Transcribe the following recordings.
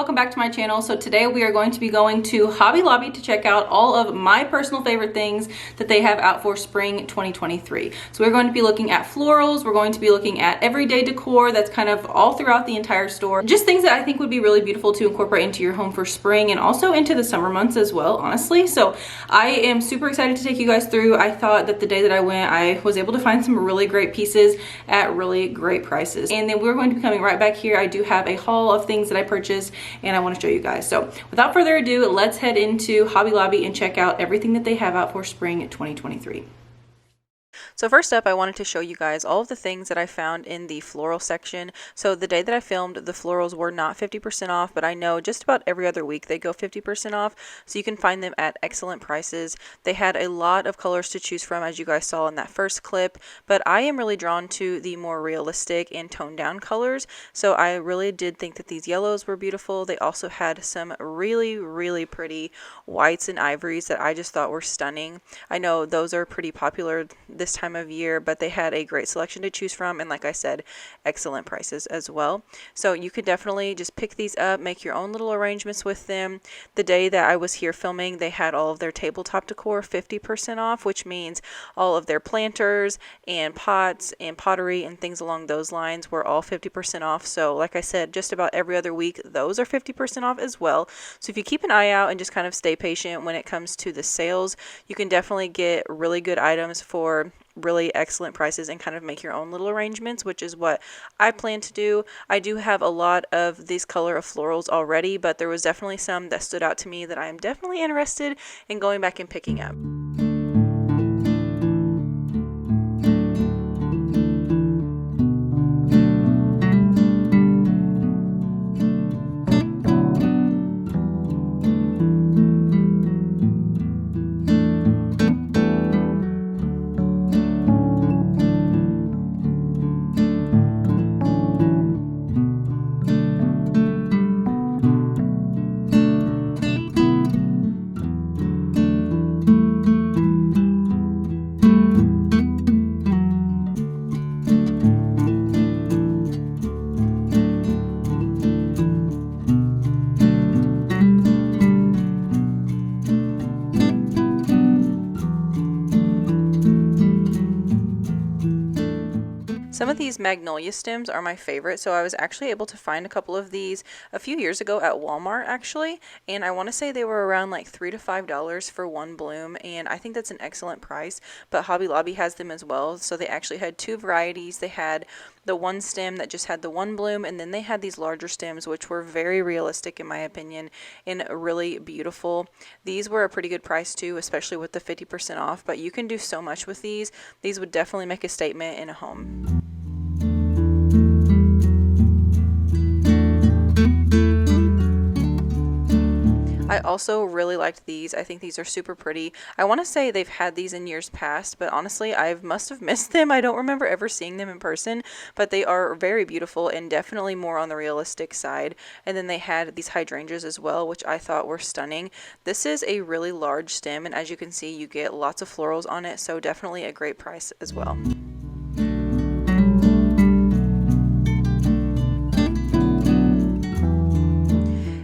welcome back to my channel. So today we are going to be going to Hobby Lobby to check out all of my personal favorite things that they have out for spring 2023. So we're going to be looking at florals, we're going to be looking at everyday decor that's kind of all throughout the entire store. Just things that I think would be really beautiful to incorporate into your home for spring and also into the summer months as well, honestly. So I am super excited to take you guys through. I thought that the day that I went, I was able to find some really great pieces at really great prices. And then we're going to be coming right back here. I do have a haul of things that I purchased and I want to show you guys. So without further ado, let's head into Hobby Lobby and check out everything that they have out for spring 2023. So first up, I wanted to show you guys all of the things that I found in the floral section. So the day that I filmed, the florals were not 50% off, but I know just about every other week they go 50% off. So you can find them at excellent prices. They had a lot of colors to choose from, as you guys saw in that first clip, but I am really drawn to the more realistic and toned down colors. So I really did think that these yellows were beautiful. They also had some really pretty whites and ivories that I just thought were stunning. I know those are pretty popular this time of year, but they had a great selection to choose from, and like I said, excellent prices as well. So you could definitely just pick these up, make your own little arrangements with them. The day that I was here filming, they had all of their tabletop decor 50% off, which means all of their planters and pots and pottery and things along those lines were all 50% off. So like I said, just about every other week those are 50% off as well. So if you keep an eye out and just kind of stay patient when it comes to the sales, you can definitely get really good items for really excellent prices and kind of make your own little arrangements, which is what I plan to do. I do have a lot of these color of florals already, but there was definitely some that stood out to me that I am definitely interested in going back and picking up. Some of these Magnolia stems are my favorite, so I was actually able to find a couple of these a few years ago at Walmart actually, and I want to say they were around like $3 to $5 for one bloom, and I think that's an excellent price. But Hobby Lobby has them as well, so they actually had two varieties. They had the one stem that just had the one bloom, and then they had these larger stems which were very realistic in my opinion and really beautiful. These were a pretty good price too, especially with the 50% off, but you can do so much with these. These would definitely make a statement in a home. I also really liked these. I think these are super pretty. I want to say they've had these in years past, but honestly, I must have missed them. I don't remember ever seeing them in person, but they are very beautiful and definitely more on the realistic side. And then they had these hydrangeas as well, which I thought were stunning. This is a really large stem, and as you can see, you get lots of florals on it, so definitely a great price as well.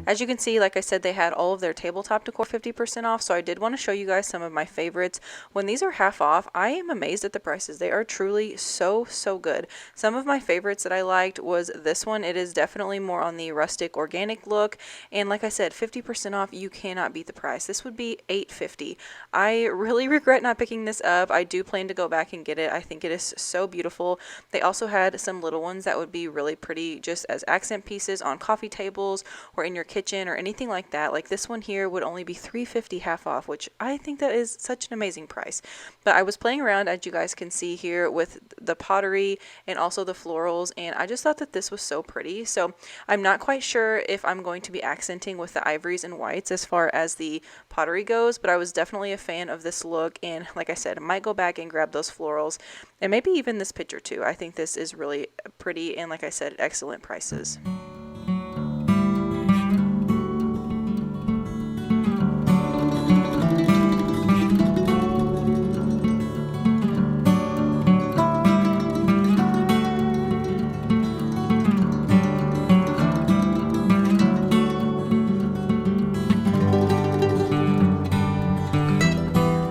As you can see, like I said, they had all of their tabletop decor 50% off, so I did want to show you guys some of my favorites. When these are half off, I am amazed at the prices. They are truly so good. Some of my favorites that I liked was this one. It is definitely more on the rustic organic look, and like I said, 50% off, you cannot beat the price. This would be $8.50. I really regret not picking this up. I do plan to go back and get it. I think it is so beautiful. They also had some little ones that would be really pretty just as accent pieces on coffee tables or in your kitchen or anything like that. Like this one here would only be $3.50 half off, which I think that is such an amazing price. But I was playing around, as you guys can see here, with the pottery and also the florals, and I just thought that this was so pretty. So I'm not quite sure if I'm going to be accenting with the ivories and whites as far as the pottery goes, but I was definitely a fan of this look, and like I said, I might go back and grab those florals and maybe even this picture too. I think this is really pretty, and like I said, excellent prices.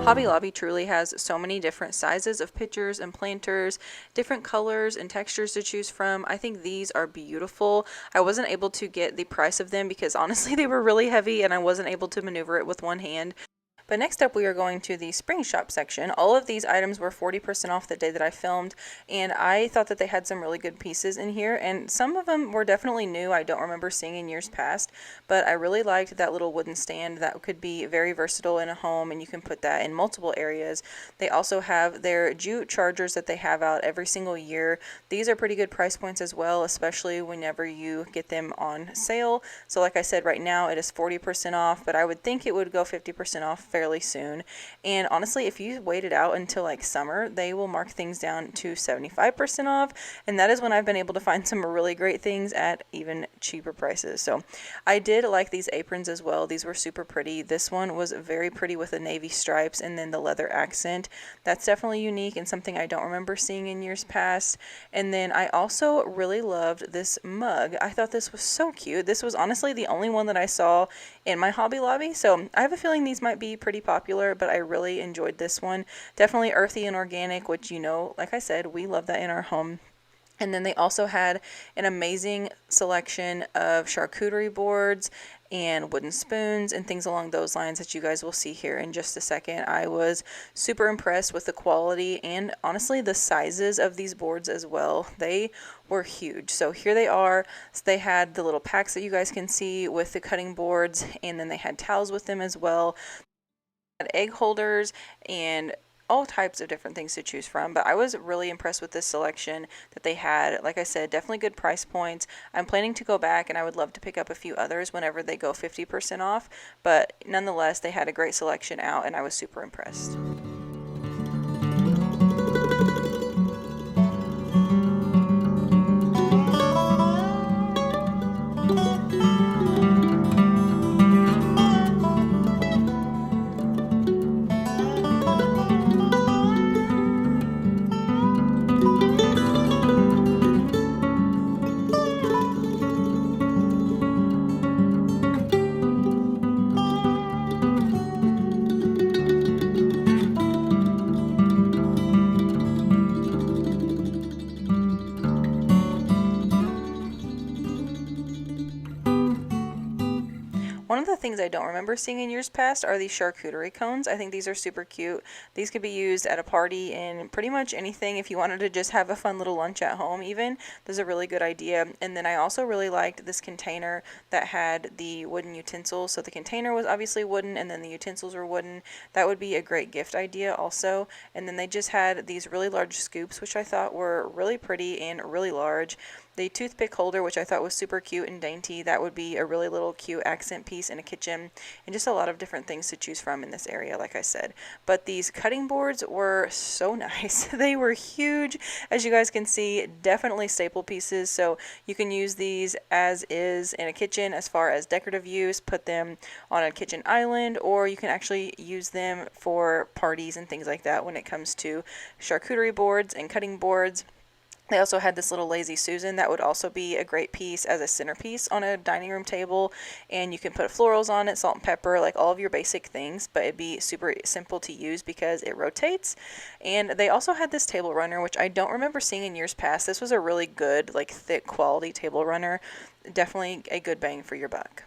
Hobby Lobby truly has so many different sizes of pitchers and planters, different colors and textures to choose from. I think these are beautiful. I wasn't able to get the price of them because honestly they were really heavy and I wasn't able to maneuver it with one hand. But next up, we are going to the spring shop section. All of these items were 40% off the day that I filmed, and I thought that they had some really good pieces in here, and some of them were definitely new. I don't remember seeing in years past, but I really liked that little wooden stand that could be very versatile in a home, and you can put that in multiple areas. They also have their jute chargers that they have out every single year. These are pretty good price points as well, especially whenever you get them on sale. So like I said, right now it is 40% off, but I would think it would go 50% off fairly soon. And honestly, if you wait it out until like summer, they will mark things down to 75% off, and that is when I've been able to find some really great things at even cheaper prices. So I did like these aprons as well. These were super pretty. This one was very pretty with the navy stripes and then the leather accent. That's definitely unique and something I don't remember seeing in years past. And then I also really loved this mug. I thought this was so cute. This was honestly the only one that I saw in my Hobby Lobby, so I have a feeling these might be pretty popular, but I really enjoyed this one. Definitely earthy and organic, which, you know, like I said, we love that in our home. And then they also had an amazing selection of charcuterie boards and wooden spoons and things along those lines that you guys will see here in just a second. I was super impressed with the quality and honestly the sizes of these boards as well. They were huge. So here they are. So they had the little packs that you guys can see with the cutting boards, and then they had towels with them as well. Had egg holders and all types of different things to choose from, but I was really impressed with this selection that they had. Like I said, definitely good price points. I'm planning to go back and I would love to pick up a few others whenever they go 50% off, but nonetheless, they had a great selection out and I was super impressed. One of the things I don't remember seeing in years past are these charcuterie cones. I think these are super cute. These could be used at a party and pretty much anything if you wanted to just have a fun little lunch at home even. This is a really good idea. And then I also really liked this container that had the wooden utensils. So the container was obviously wooden and then the utensils were wooden. That would be a great gift idea also. And then they just had these really large scoops, which I thought were really pretty and really large. The toothpick holder, which I thought was super cute and dainty, that would be a really little cute accent piece in a kitchen, and just a lot of different things to choose from in this area, like I said. But these cutting boards were so nice. They were huge, as you guys can see, definitely staple pieces, so you can use these as is in a kitchen as far as decorative use, put them on a kitchen island, or you can actually use them for parties and things like that when it comes to charcuterie boards and cutting boards. They also had this little Lazy Susan that would also be a great piece as a centerpiece on a dining room table, and you can put florals on it, salt and pepper, like all of your basic things, but it'd be super simple to use because it rotates. And they also had this table runner, which I don't remember seeing in years past. This was a really good, like thick quality table runner. Definitely a good bang for your buck.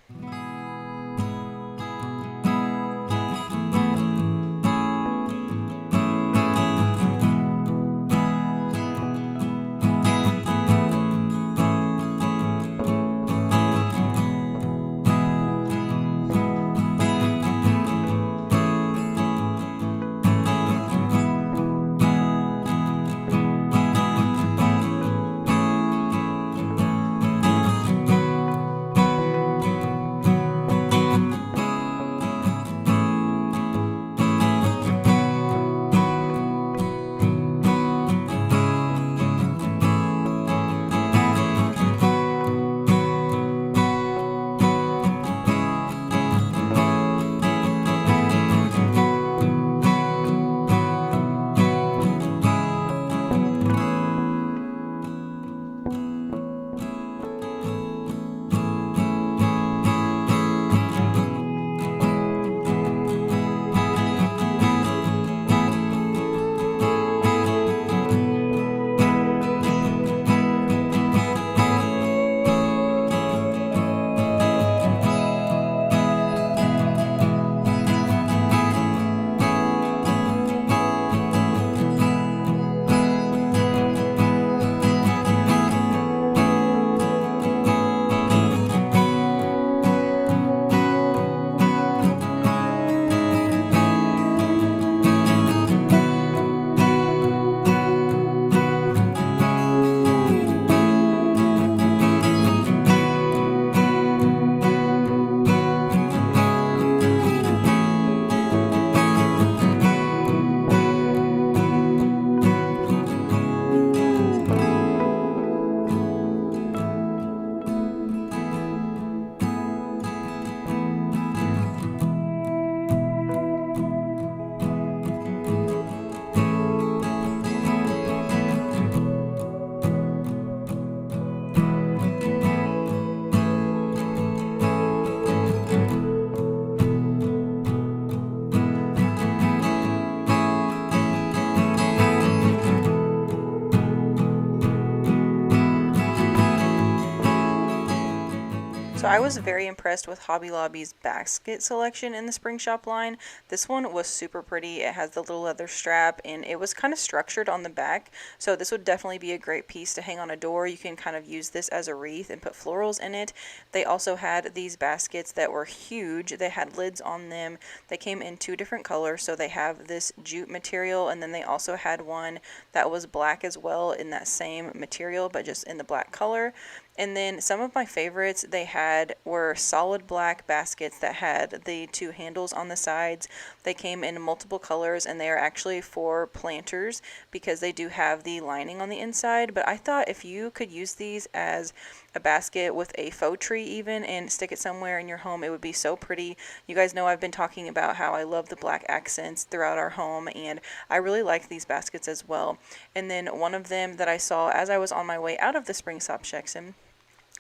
I was very impressed with Hobby Lobby's basket selection in the Spring Shop line. This one was super pretty. It has the little leather strap and it was kind of structured on the back. So this would definitely be a great piece to hang on a door. You can kind of use this as a wreath and put florals in it. They also had these baskets that were huge. They had lids on them. They came in 2 different colors. So they have this jute material, and then they also had one that was black as well in that same material, but just in the black color. And then some of my favorites they had were solid black baskets that had the 2 handles on the sides. They came in multiple colors, and they are actually for planters because they do have the lining on the inside. But I thought if you could use these as a basket with a faux tree even and stick it somewhere in your home, it would be so pretty. You guys know I've been talking about how I love the black accents throughout our home, and I really like these baskets as well. And then one of them that I saw as I was on my way out of the Spring Shop section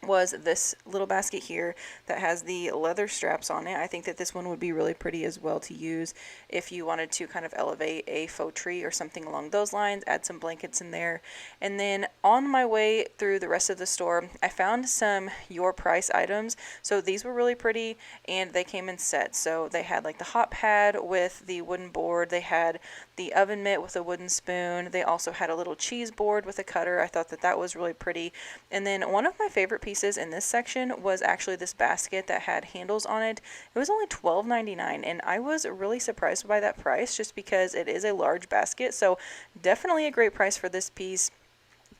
was this little basket here that has the leather straps on it. I think that this one would be really pretty as well to use if you wanted to kind of elevate a faux tree or something along those lines, add some blankets in there. And then on my way through the rest of the store, I found some Your Price items. So these were really pretty, and they came in sets. So they had like the hot pad with the wooden board. They had the oven mitt with a wooden spoon. They also had a little cheese board with a cutter. I thought that that was really pretty. And then one of my favorite pieces in this section was actually this basket that had handles on it. It was only $12.99, and I was really surprised by that price just because it is a large basket. So definitely a great price for this piece.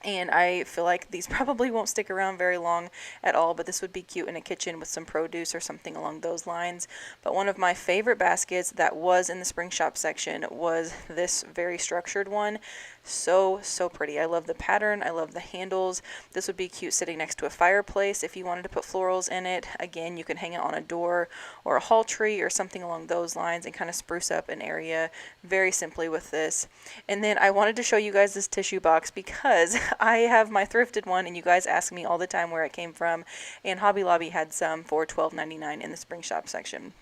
And I feel like these probably won't stick around very long at all, but this would be cute in a kitchen with some produce or something along those lines. But one of my favorite baskets that was in the Spring Shop section was this very structured one. So pretty. I love the pattern. I love the handles. This would be cute sitting next to a fireplace if you wanted to put florals in it. Again, you can hang it on a door or a hall tree or something along those lines and kind of spruce up an area very simply with this. And then I wanted to show you guys this tissue box because I have my thrifted one, and you guys ask me all the time where it came from, and Hobby Lobby had some for $12.99 in the Spring Shop section.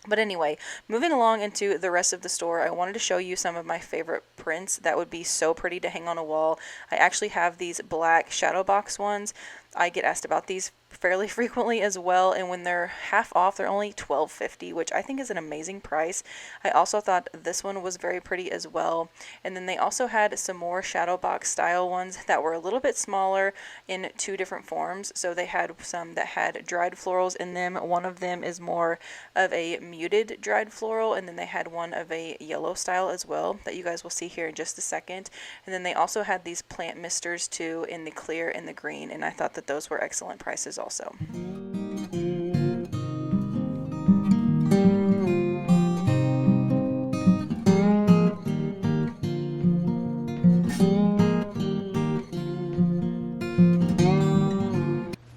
But anyway, moving along into the rest of the store, I wanted to show you some of my favorite prints that would be so pretty to hang on a wall. I actually have these black shadow box ones. I get asked about these fairly frequently as well, and when they're half off, they're only $12.50, which I think is an amazing price. I also thought this one was very pretty as well. And then they also had some more shadow box style ones that were a little bit smaller in 2 different forms. So they had some that had dried florals in them. One of them is more of a muted dried floral, and then they had one of a yellow style as well that you guys will see here in just a second. And then they also had these plant misters too in the clear and the green, and I thought that those were excellent prices also.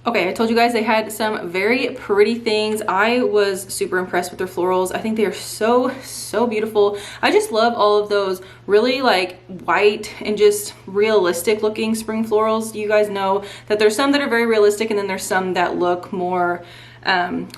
Okay, I told you guys they had some very pretty things. I was super impressed with their florals. I think they are so beautiful. I just love all of those really like white and just realistic looking spring florals. You guys know that there's some that are very realistic, and then there's some that look more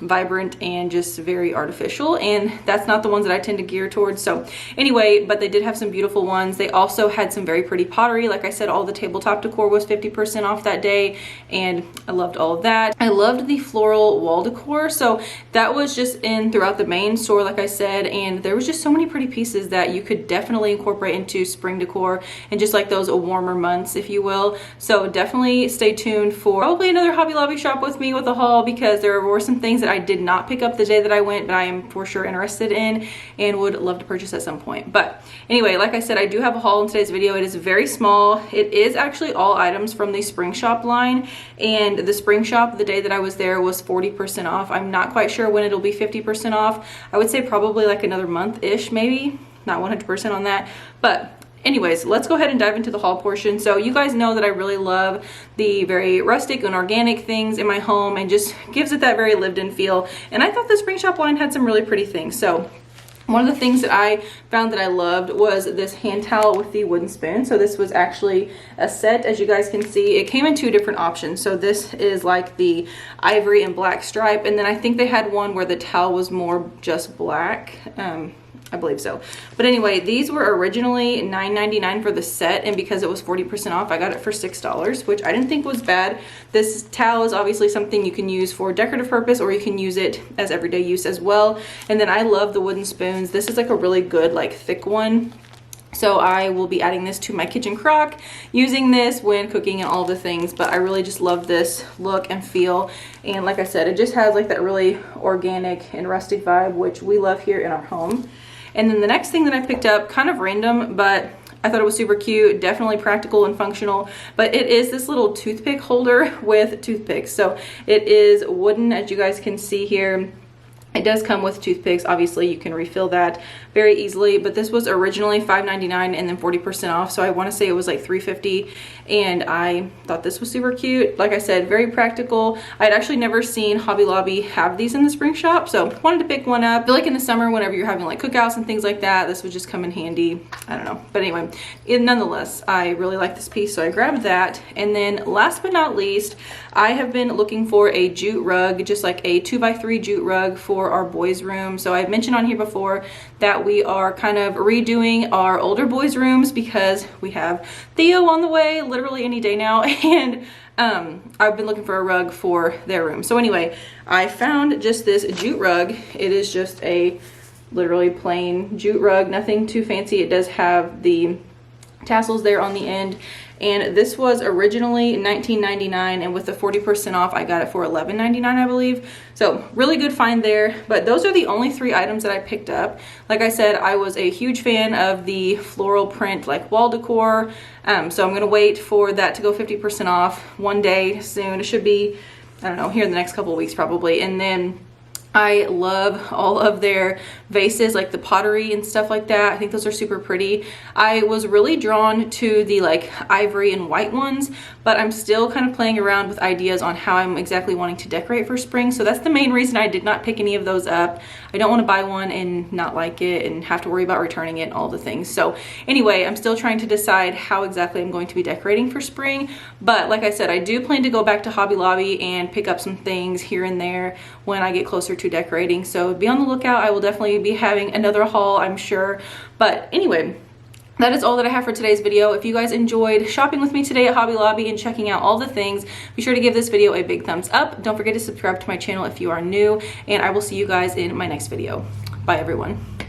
vibrant and just very artificial, and that's not the ones that I tend to gear towards. So anyway, but they did have some beautiful ones. They also had some very pretty pottery. Like I said, all the tabletop decor was 50% off that day, and I loved all of that. I loved the floral wall decor. So that was just in throughout the main store, like I said, and there was just so many pretty pieces that you could definitely incorporate into spring decor and just like those warmer months, if you will. So definitely stay tuned for probably another Hobby Lobby shop with me with a haul, because there were some things that I did not pick up the day that I went, but I am for sure interested in and would love to purchase at some point. But anyway, like I said, I do have a haul in today's video. It is very small. It is actually all items from the Spring Shop line, and the Spring Shop the day that I was there was 40% off. I'm not quite sure when it'll be 50% off. I would say probably like another month-ish, maybe. Not 100% on that, but anyways, let's go ahead and dive into the haul portion. So you guys know that I really love the very rustic and organic things in my home, and just gives it that very lived in feel. And I thought the Spring Shop line had some really pretty things. So one of the things that I found that I loved was this hand towel with the wooden spoon. So this was actually a set, as you guys can see. It came in 2 different options. So this is like the ivory and black stripe, and then I think they had one where the towel was more just black. I believe so. But anyway, these were originally $9.99 for the set, and because it was 40% off, I got it for $6, which I didn't think was bad. This towel is obviously something you can use for decorative purpose, or you can use it as everyday use as well. And then I love the wooden spoons. This is like a really good, like thick one. So I will be adding this to my kitchen crock, using this when cooking and all the things, but I really just love this look and feel. And like I said, it just has like that really organic and rustic vibe, which we love here in our home. And then the next thing that I picked up, kind of random, but I thought it was super cute, definitely practical and functional, but it is this little toothpick holder with toothpicks. So it is wooden, as you guys can see here. It does come with toothpicks. Obviously, you can refill that very easily, but this was originally $5.99 and then 40% off. So I want to say it was like $3.50, and I thought this was super cute. Like I said, very practical. I'd actually never seen Hobby Lobby have these in the spring shop, so wanted to pick one up. I feel like in the summer, whenever you're having like cookouts and things like that, this would just come in handy. I don't know. But anyway, nonetheless, I really like this piece, so I grabbed that. And then last but not least, I have been looking for a jute rug, just like a 2x3 jute rug for our boys' room. So I've mentioned on here before that we are kind of redoing our older boys' rooms because we have Theo on the way literally any day now, and I've been looking for a rug for their room. So anyway, I found just this jute rug. It is just a literally plain jute rug, nothing too fancy. It does have the tassels there on the end, and this was originally $19.99, and with the 40% off I got it for $11.99, I believe. So really good find there. But those are the only 3 items that I picked up. Like I said, I was a huge fan of the floral print like wall decor, so I'm gonna wait for that to go 50% off one day soon. It should be, I don't know, here in the next couple of weeks probably. And then I love all of their vases, like the pottery and stuff like that. I think those are super pretty. I was really drawn to the like ivory and white ones, but I'm still kind of playing around with ideas on how I'm exactly wanting to decorate for spring. So that's the main reason I did not pick any of those up. I don't want to buy one and not like it and have to worry about returning it and all the things. So anyway, I'm still trying to decide how exactly I'm going to be decorating for spring. But like I said, I do plan to go back to Hobby Lobby and pick up some things here and there when I get closer to decorating. So be on the lookout. I will definitely be having another haul, I'm sure. But anyway, that is all that I have for today's video. If you guys enjoyed shopping with me today at Hobby Lobby and checking out all the things, be sure to give this video a big thumbs up. Don't forget to subscribe to my channel if you are new, and I will see you guys in my next video. Bye everyone.